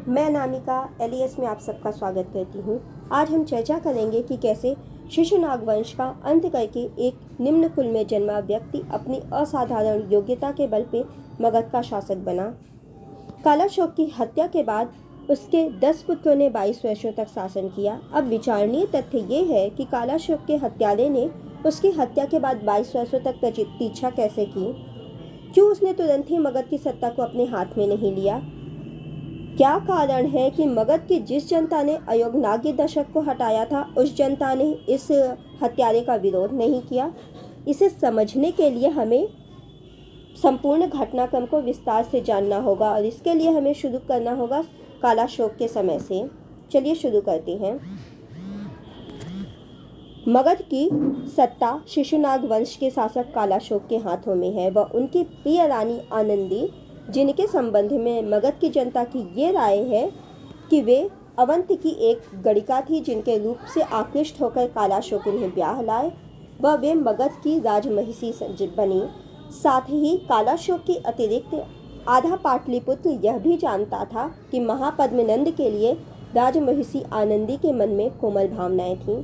मैं अनामिका एलियस में आप सबका स्वागत करती हूँ। आज हम चर्चा करेंगे कि कैसे शिशुनाग वंश का अंत करके एक निम्न कुल में जन्मा व्यक्ति अपनी असाधारण योग्यता के बल पे मगध का शासक बना। कालाशोक की हत्या के बाद उसके 10 पुत्रों ने 22 वर्षों तक शासन किया। अब विचारणीय तथ्य ये है कि कालाशोक के हत्यारे ने उसकी हत्या के बाद 22 वर्षों तक प्रतीक्षा कैसे की। क्यों उसने तुरंत ही मगध की सत्ता को अपने हाथ में नहीं लिया। क्या कारण है कि मगध की जिस जनता ने अयोग्यनागी दशक को हटाया था उस जनता ने इस हत्यारे का विरोध नहीं किया। इसे समझने के लिए हमें संपूर्ण घटनाक्रम को विस्तार से जानना होगा और इसके लिए हमें शुरू करना होगा कालाशोक के समय से। चलिए शुरू करते हैं। मगध की सत्ता शिशुनाग वंश के शासक कालाशोक के हाथों में है। वह उनकी प्रिय रानी आनंदी, जिनके संबंध में मगध की जनता की ये राय है कि वे अवंत की एक गणिका थी, जिनके रूप से आकृष्ट होकर कालाशोक उन्हें ब्याह लाए। वे मगध की राजमहिषी बनी। साथ ही कालाशोक के अतिरिक्त आधा पाटलिपुत्र यह भी जानता था कि महापद्मनंद के लिए राजमहिषी आनंदी के मन में कोमल भावनाएं थीं।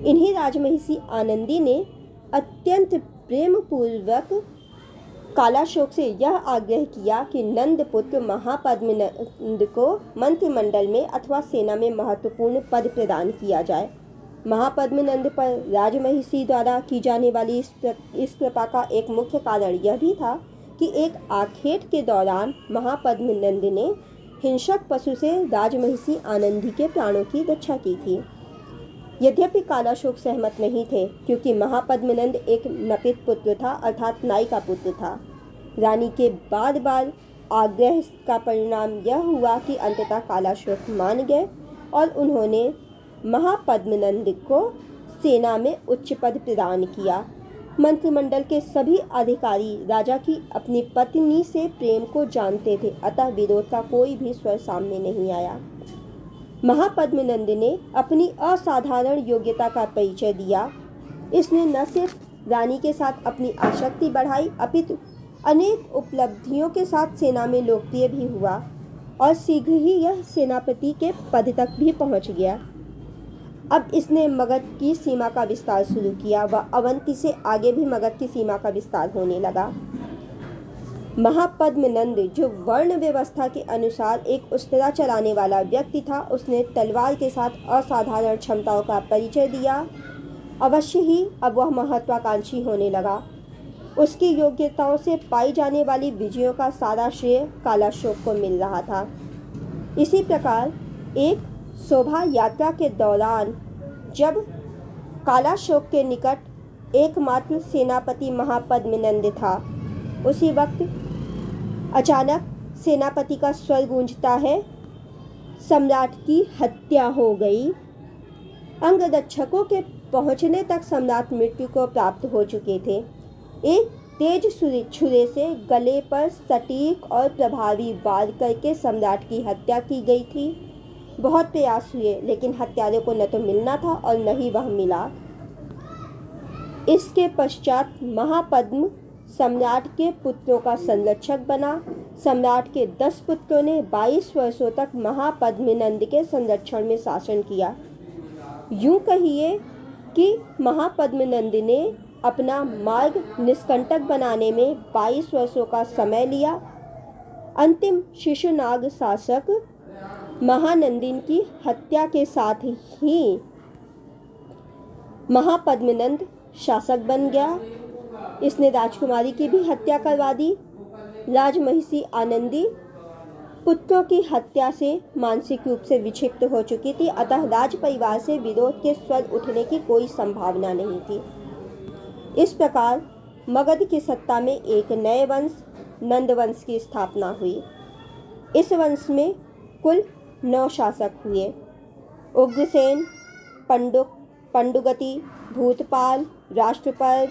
इन्हीं राजमहिषी आनंदी ने अत्यंत प्रेम पूर्वक कालाशोक से यह आग्रह किया कि नंद पुत्र महापद्मनंद को मंत्रिमंडल में अथवा सेना में महत्वपूर्ण पद प्रदान किया जाए। महापद्मनंद पर राजमहिषी द्वारा की जाने वाली इस कृपा का एक मुख्य कारण यह भी था कि एक आखेट के दौरान महापद्मनंद ने हिंसक पशु से राजमहिषी आनंदी के प्राणों की रक्षा की थी। यद्यपि कालाशोक सहमत नहीं थे, क्योंकि महापद्मनंद एक नपित पुत्र था, अर्थात नाई का पुत्र था। रानी के बार बार आग्रह का परिणाम यह हुआ कि अंततः कालाशोक मान गए और उन्होंने महापद्मनंद को सेना में उच्च पद प्रदान किया। मंत्रिमंडल के सभी अधिकारी राजा की अपनी पत्नी से प्रेम को जानते थे, अतः विरोध का कोई भी स्वर सामने नहीं आया। महापद्मनंद ने अपनी असाधारण योग्यता का परिचय दिया। इसने न सिर्फ रानी के साथ अपनी आसक्ति बढ़ाई, अपितु अनेक उपलब्धियों के साथ सेना में लोकप्रिय भी हुआ और शीघ्र ही यह सेनापति के पद तक भी पहुंच गया। अब इसने मगध की सीमा का विस्तार शुरू किया। वह अवंती से आगे भी मगध की सीमा का विस्तार होने लगा। महापद्मनंद, जो वर्ण व्यवस्था के अनुसार एक उस्तरा चलाने वाला व्यक्ति था, उसने तलवार के साथ असाधारण क्षमताओं का परिचय दिया। अवश्य ही अब वह महत्वाकांक्षी होने लगा। उसकी योग्यताओं से पाई जाने वाली विजयों का सारा श्रेय कालाशोक को मिल रहा था। इसी प्रकार एक शोभा यात्रा के दौरान जब कालाशोक के निकट एकमात्र सेनापति महापद्मनंद था, उसी वक्त अचानक सेनापति का स्वर गूंजता है, सम्राट की हत्या हो गई। अंगरक्षकों के पहुंचने तक सम्राट मृत्यु को प्राप्त हो चुके थे। एक तेज छुरे से गले पर सटीक और प्रभावी वार करके सम्राट की हत्या की गई थी। बहुत प्रयास हुए, लेकिन हत्यारे को न तो मिलना था और न ही वह मिला। इसके पश्चात महापद्म सम्राट के पुत्रों का संरक्षक बना। सम्राट के 10 पुत्रों ने 22 वर्षों तक महापद्मनंद के संरक्षण में शासन किया। यूं कहिए कि महापद्मनंद ने अपना मार्ग निष्कंटक बनाने में 22 वर्षों का समय लिया। अंतिम शिशुनाग शासक महानंदिन की हत्या के साथ ही महापद्मनंद शासक बन गया। इसने राजकुमारी की भी हत्या करवा दी। राजमहिषी आनंदी पुत्रों की हत्या से मानसिक रूप से विक्षिप्त हो चुकी थी, अतः राज परिवार से विरोध के स्वर उठने की कोई संभावना नहीं थी। इस प्रकार मगध की सत्ता में एक नए वंश नंद वंश की स्थापना हुई। इस वंश में कुल 9 शासक हुए। उग्रसेन, पंडुगति, भूतपाल, राष्ट्रपद,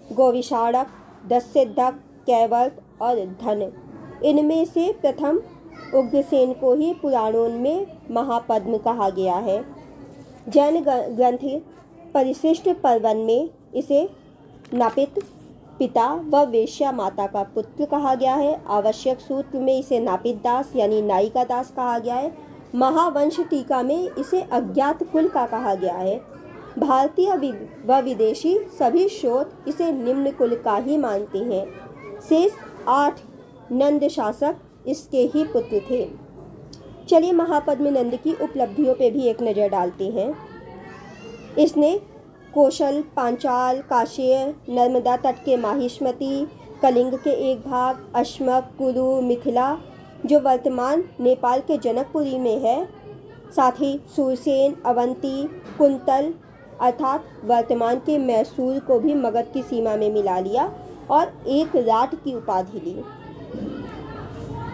गोविषाणक, दशसिद्धक, कैवर्त और धन। इनमें से प्रथम उग्रसेन को ही पुराणों में महापद्म कहा गया है। जैन ग्रंथ परिशिष्ट पर्वन में इसे नापित, पिता व वेश्या माता का पुत्र कहा गया है। आवश्यक सूत्र में इसे नापित दास यानी नाई का दास कहा गया है। महावंश टीका में इसे अज्ञात कुल का कहा गया है। भारतीय व विदेशी सभी शोध इसे निम्न कुल का ही मानते हैं। शेष 8 नंद शासक इसके ही पुत्र थे। चलिए महापद्म नंद की उपलब्धियों पे भी एक नज़र डालते हैं। इसने कौशल, पांचाल, काश्य, नर्मदा तट के माहिष्मती, कलिंग के एक भाग, अश्मक, कुरु, मिथिला जो वर्तमान नेपाल के जनकपुरी में है, साथ ही सुरसेन, अवंती, कुंतल अर्थात वर्तमान के मैसूर को भी मगध की सीमा में मिला लिया और एक राट की उपाधि ली।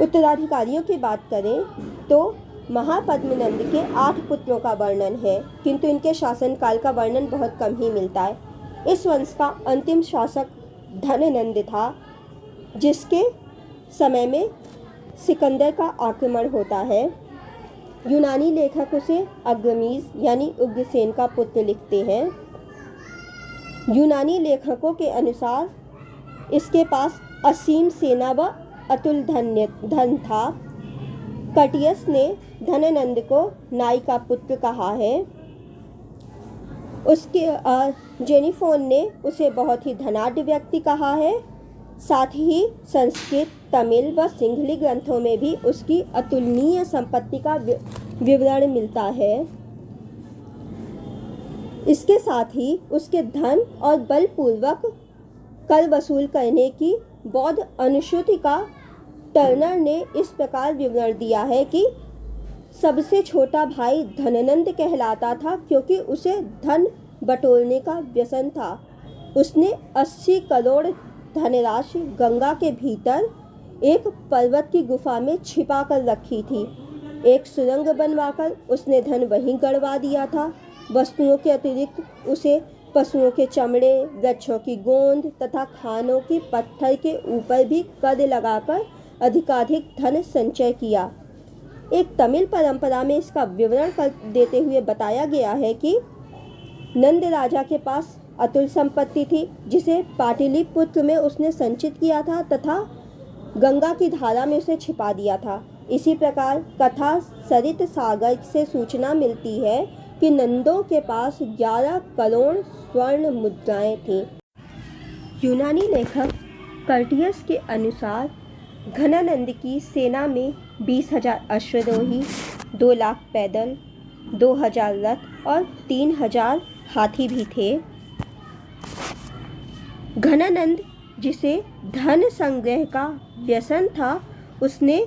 उत्तराधिकारियों की बात करें तो महापद्म नंद के 8 पुत्रों का वर्णन है, किंतु इनके शासनकाल का वर्णन बहुत कम ही मिलता है। इस वंश का अंतिम शासक धननंद था, जिसके समय में सिकंदर का आक्रमण होता है। यूनानी लेखक उसे अग्रमीज यानी उग्रसेन का पुत्र लिखते हैं। यूनानी लेखकों के अनुसार इसके पास असीम सेना व अतुल धन था। कटियस ने धननंद को नाई का पुत्र कहा है। उसके जेनिफोन ने उसे बहुत ही धनाढ्य व्यक्ति कहा है। साथ ही संस्कृत, तमिल व सिंहली ग्रंथों में भी उसकी अतुलनीय संपत्ति का विवरण मिलता है। इसके साथ ही उसके धन और बलपूर्वक कर वसूल करने की बौद्ध अनुश्रुति का टर्नर ने इस प्रकार विवरण दिया है कि सबसे छोटा भाई धननंद कहलाता था, क्योंकि उसे धन बटोरने का व्यसन था। उसने 80 करोड़ धनराशि गंगा के भीतर एक पर्वत की गुफा में छिपा कर रखी थी। एक सुरंग बनवाकर उसने धन वहीं गड़वा दिया था। वस्तुओं के अतिरिक्त उसे पशुओं के चमड़े, वृक्षों की गोंद तथा खानों की पत्थर के ऊपर भी कर लगाकर अधिकाधिक धन संचय किया। एक तमिल परंपरा में इसका विवरण कर देते हुए बताया गया है कि नंद राजा के पास अतुल संपत्ति थी, जिसे पाटलिपुत्र में उसने संचित किया था तथा गंगा की धारा में उसे छिपा दिया था। इसी प्रकार कथा सरित सागर से सूचना मिलती है कि नंदों के पास 11 करोड़ स्वर्ण मुद्राएं थीं। यूनानी लेखक कर्टियस के अनुसार घनानंद की सेना में 20,000 अश्वरोही, 2 लाख पैदल, 2,000 रथ और 3,000 हाथी भी थे। घनानंद, जिसे धन संग्रह का व्यसन था, उसने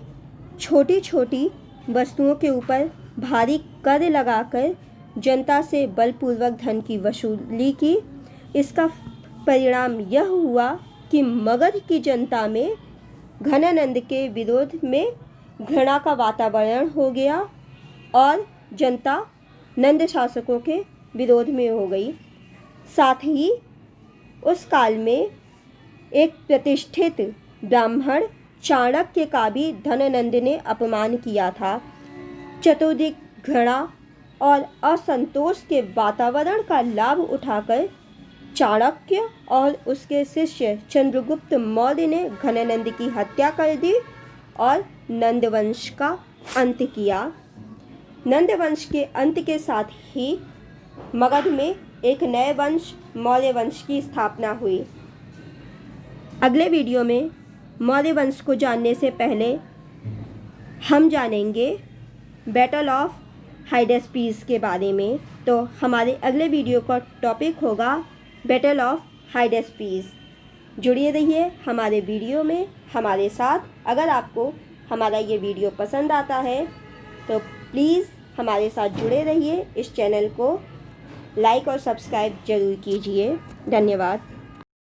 छोटी छोटी वस्तुओं के ऊपर भारी कर लगाकर जनता से बलपूर्वक धन की वसूली की। इसका परिणाम यह हुआ कि मगध की जनता में घनानंद के विरोध में घृणा का वातावरण हो गया और जनता नंद शासकों के विरोध में हो गई। साथ ही उस काल में एक प्रतिष्ठित ब्राह्मण चाणक्य का भी धननंद ने अपमान किया था। चतुर्दिक घृणा और असंतोष के वातावरण का लाभ उठाकर चाणक्य और उसके शिष्य चंद्रगुप्त मौर्य ने घनानंद की हत्या कर दी और नंदवंश का अंत किया। नंदवंश के अंत के साथ ही मगध में एक नए वंश मौर्य वंश की स्थापना हुई। अगले वीडियो में मौर्य वंश को जानने से पहले हम जानेंगे बैटल ऑफ हाइडेस्पीस के बारे में। तो हमारे अगले वीडियो का टॉपिक होगा बैटल ऑफ हाइडेस्पीस। जुड़िए रहिए हमारे वीडियो में हमारे साथ। अगर आपको हमारा ये वीडियो पसंद आता है तो प्लीज़ हमारे साथ जुड़े रहिए। इस चैनल को लाइक और सब्सक्राइब ज़रूर कीजिए। धन्यवाद।